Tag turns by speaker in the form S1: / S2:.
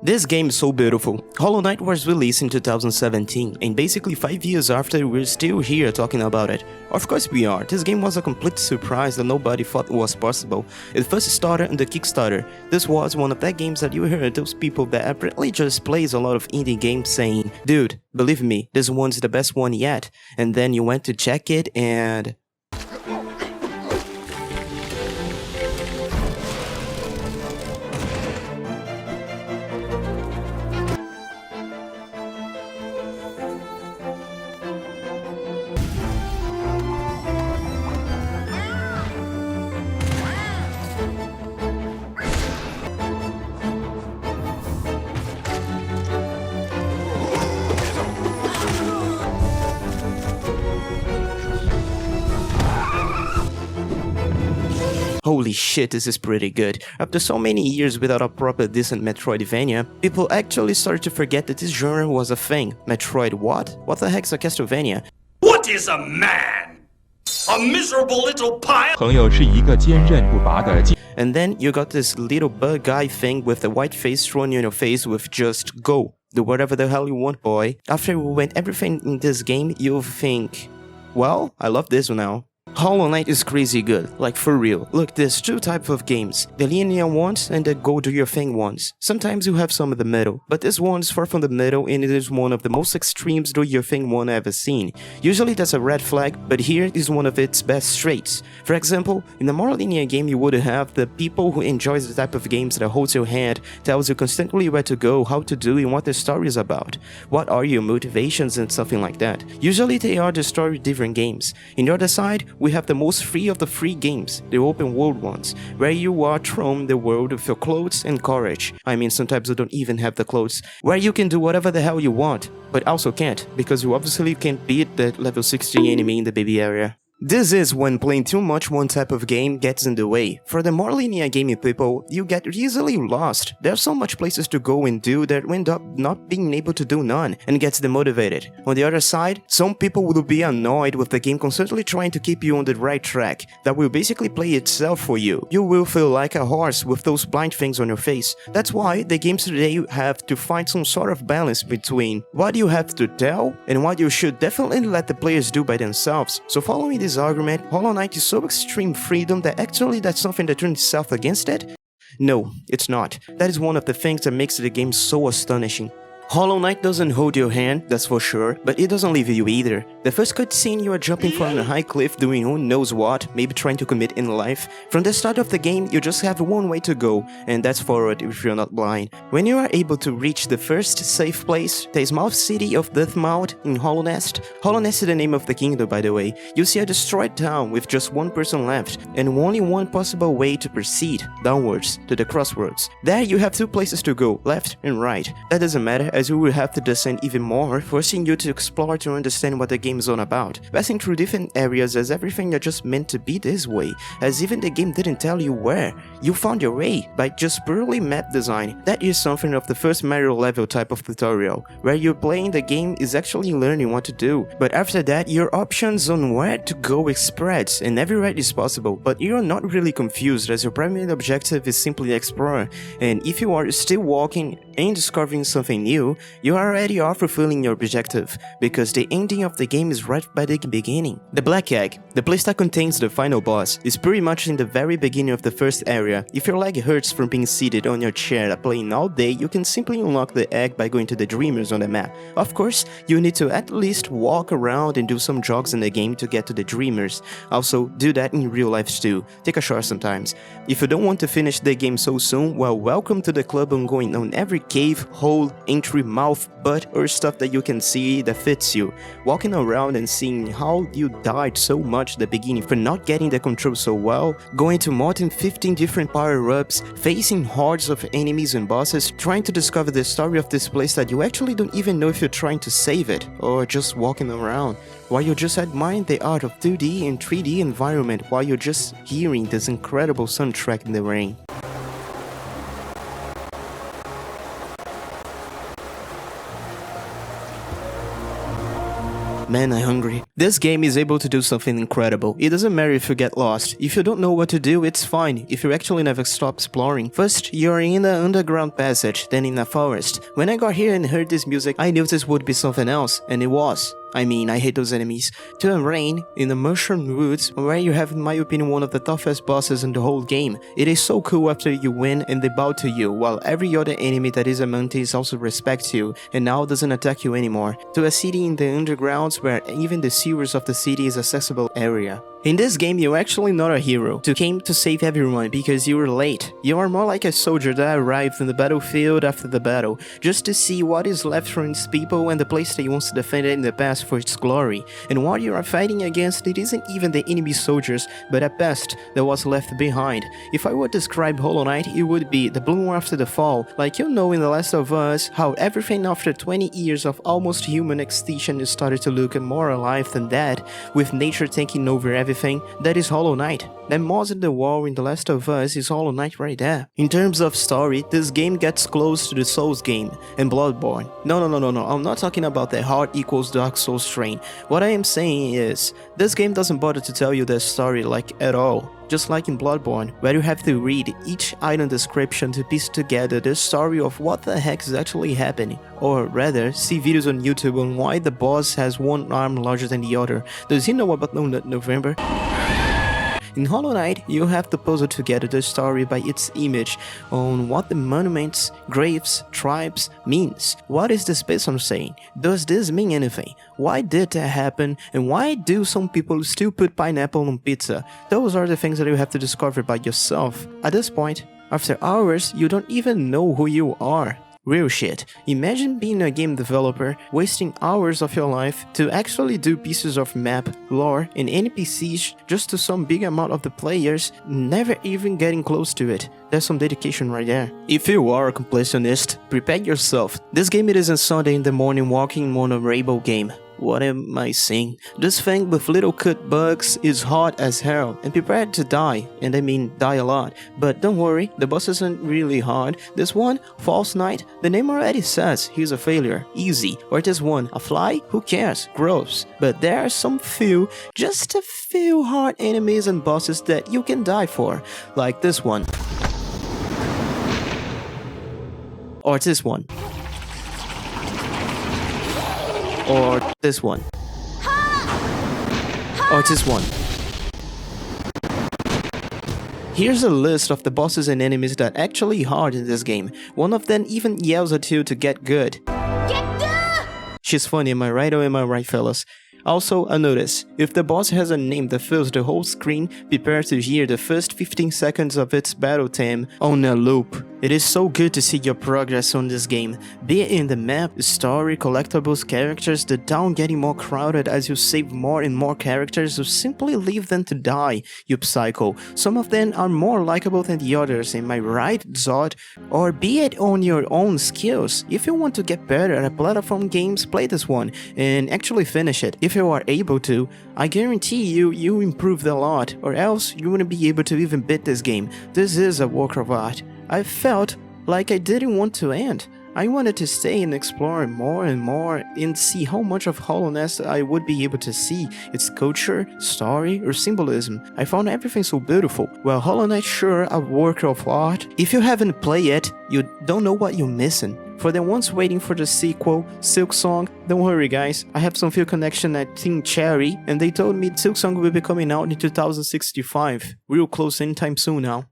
S1: This game is so beautiful. Hollow Knight was released in 2017, and basically 5 years after we're still here talking about it. Of course we are, this game was a complete surprise that nobody thought was possible. It first started on the Kickstarter. This was one of that games that you heard those people that apparently just plays a lot of indie games saying, "Dude, believe me, this one's the best one yet." And then you went to check it and... Holy shit, this is pretty good. After so many years without a proper decent Metroidvania, people actually started to forget that this genre was a thing. Metroid what? What the heck's a Castlevania?
S2: What is a man? A miserable little pile.
S3: 朋友是一个坚韧不拔的。
S1: And then you got this little bug guy thing with the white face thrown in your face with just go. Do whatever the hell you want, boy. After we went everything in this game, you'll think, well, I love this one now. Hollow Knight is crazy good, like for real. Look, there's two types of games, the linear ones and the go do your thing ones. Sometimes you have some in the middle, but this one's far from the middle and it is one of the most extremes do your thing one I've ever seen. Usually that's a red flag, but here is one of its best traits. For example, in a more linear game you would have the people who enjoys the type of games that holds your hand, tells you constantly where to go, how to do and what the story is about. What are your motivations and something like that. Usually they are the story-driven games. In the other side, we have the most free of the free games, the open world ones, where you are thrown the world with your clothes and courage. I mean, sometimes you don't even have the clothes, where you can do whatever the hell you want, but also can't, because you obviously can't beat that level 60 enemy in the baby area. This is when playing too much one type of game gets in the way. For the more linear gaming people, you get easily lost. There's so much places to go and do that we end up not being able to do none and gets demotivated. On the other side, some people will be annoyed with the game constantly trying to keep you on the right track, that will basically play itself for you. You will feel like a horse with those blind things on your face. That's why the games today have to find some sort of balance between what you have to tell and what you should definitely let the players do by themselves. So following this argument, Hollow Knight is so extreme freedom that actually that's something that turns itself against it? No, it's not. That is one of the things that makes the game so astonishing. Hollow Knight doesn't hold your hand, that's for sure, but it doesn't leave you either. The first cutscene you are jumping from a high cliff doing who knows what, maybe trying to commit in life. From the start of the game, you just have one way to go, and that's forward if you're not blind. When you are able to reach the first safe place, the small city of Deathmount in Hollow Nest. Hollow Nest is the name of the kingdom, by the way. You see a destroyed town with just one person left, and only one possible way to proceed, downwards, to the crossroads. There you have two places to go, left and right. That doesn't matter, as you will have to descend even more, forcing you to explore to understand what the game is all about. Passing through different areas as everything are just meant to be this way, as even the game didn't tell you where. You found your way by just purely map design. That is something of the first Mario level type of tutorial, where you're playing the game is actually learning what to do. But after that, your options on where to go spreads, and everywhere is possible, but you're not really confused as your primary objective is simply explore. And if you are still walking and discovering something new, you already are fulfilling your objective, because the ending of the game is right by the beginning. The Black Egg, the place that contains the final boss, is pretty much in the very beginning of the first area. If your leg hurts from being seated on your chair playing all day, you can simply unlock the egg by going to the Dreamers on the map. Of course, you need to at least walk around and do some jogs in the game to get to the Dreamers. Also, do that in real life too. Take a shower sometimes. If you don't want to finish the game so soon, well, welcome to the club on going on every cave, hole, entry, mouth, butt, or stuff that you can see that fits you. Walking around and seeing how you died so much at the beginning for not getting the control so well, going to more than 15 different power-ups, facing hordes of enemies and bosses, trying to discover the story of this place that you actually don't even know if you're trying to save it, or just walking around, while you're just admiring the art of 2D and 3D environment while you're just hearing this incredible soundtrack in the rain. Man, I'm hungry. This game is able to do something incredible. It doesn't matter if you get lost. If you don't know what to do, it's fine. If you actually never stop exploring. First, you're in the underground passage, then in a forest. When I got here and heard this music, I knew this would be something else, and it was. I mean, I hate those enemies. To a rain in the mushroom woods, where you have, in my opinion, one of the toughest bosses in the whole game. It is so cool after you win and they bow to you, while every other enemy that is a mantis also respects you, and now doesn't attack you anymore. To a city in the undergrounds where even the sewers of the city is accessible area. In this game, you're actually not a hero. You came to save everyone because you were late. You are more like a soldier that arrived in the battlefield after the battle, just to see what is left from its people and the place that he wants to defend it in the past for its glory. And what you are fighting against, it isn't even the enemy soldiers, but at best, that was left behind. If I would describe Hollow Knight, it would be the bloom after the fall. Like you know in The Last of Us, how everything after 20 years of almost human extinction started to look more alive than dead, with nature taking over everything. That is Hollow Knight. That moss in the wall in The Last of Us is Hollow Knight right there. In terms of story, this game gets close to the Souls game and Bloodborne. No, I'm not talking about the hard equals Dark Souls train. What I am saying is, this game doesn't bother to tell you the story like at all. Just like in Bloodborne, where you have to read each item description to piece together the story of what the heck is actually happening. Or rather, see videos on YouTube on why the boss has one arm larger than the other. Does he know about November? In Hollow Knight, you have to puzzle together the story by its image on what the monuments, graves, tribes means. What is this person saying? Does this mean anything? Why did that happen? And why do some people still put pineapple on pizza? Those are the things that you have to discover by yourself. At this point, after hours, you don't even know who you are. Real shit. Imagine being a game developer, wasting hours of your life to actually do pieces of map, lore, and NPCs just to some big amount of the players, never even getting close to it. There's some dedication right there. If you are a completionist, prepare yourself. This game it isn't Sunday in the morning walking on a rainbow game. What am I saying? This thing with little cut bugs is hard as hell and prepared to die, and I mean die a lot. But don't worry, the boss isn't really hard. This one, False Knight, the name already says he's a failure, easy. Or this one, a fly? Who cares? Gross. But there are some few, just a few hard enemies and bosses that you can die for, like this one. Or this one. Or this one. Or this one. Here's a list of the bosses and enemies that are actually hard in this game. One of them even yells at you to get good. She's funny, am I right or am I right, fellas? Also, a notice, if the boss has a name that fills the whole screen, prepare to hear the first 15 seconds of its battle theme on a loop. It is so good to see your progress on this game, be it in the map, story, collectibles, characters, the town getting more crowded as you save more and more characters or simply leave them to die, you psycho. Some of them are more likable than the others, am I right, Zod? Or be it on your own skills. If you want to get better at platform games, play this one and actually finish it. If you are able to, I guarantee you improved a lot, or else you wouldn't be able to even beat this game. This is a work of art. I felt like I didn't want to end. I wanted to stay and explore more and more and see how much of Hollow Knight I would be able to see, its culture, story, or symbolism. I found everything so beautiful. Well, Hollow Knight sure a work of art. If you haven't played it, you don't know what you're missing. For the ones waiting for the sequel, Silksong, don't worry guys, I have some field connection at Team Cherry and they told me Silksong will be coming out in 2065, real close anytime soon now.